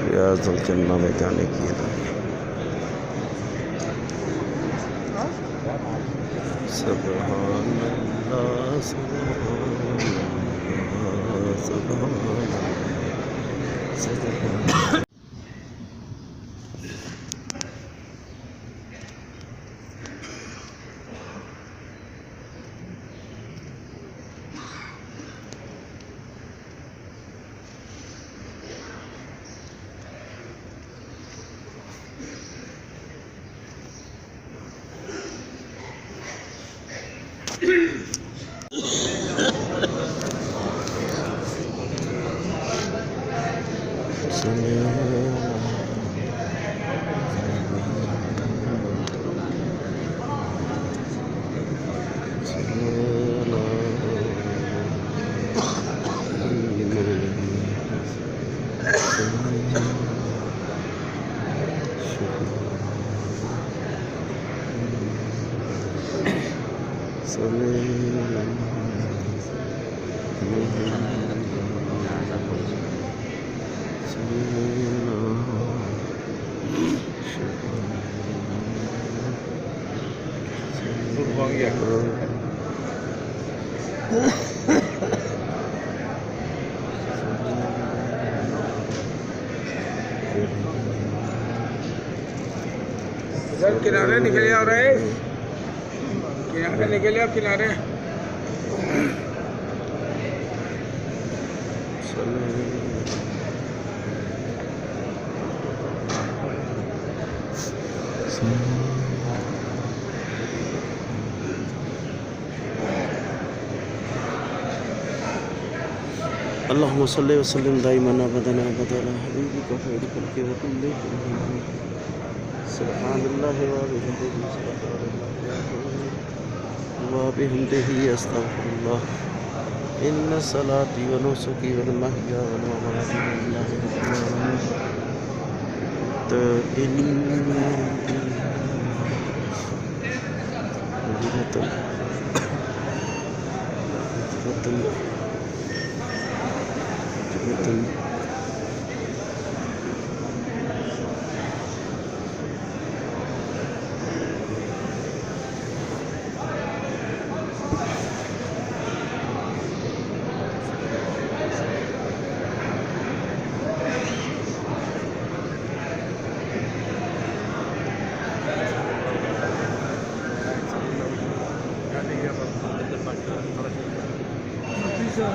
रियाजुल जन्नह में जाने की सुब्हानल्लाह सुब्हानल्लाह सुब्हानल्लाह। किनारे निकले आ रहे, किनारे निकले आप किनारे। अल्लाहुम्मा सल्लि व सल्लिम दाइमन अबदन अबदन हबीबिका खैरि खल्क़ि व कुल्लिहिम सुब्हानल्लाहि व बिहम्दिही अस्तगफिरुल्लाह। इन्ना सलाती व नुसुकी व महया व ममाती लिल्लाहि रब्बिल आलमीन। तो Bisa,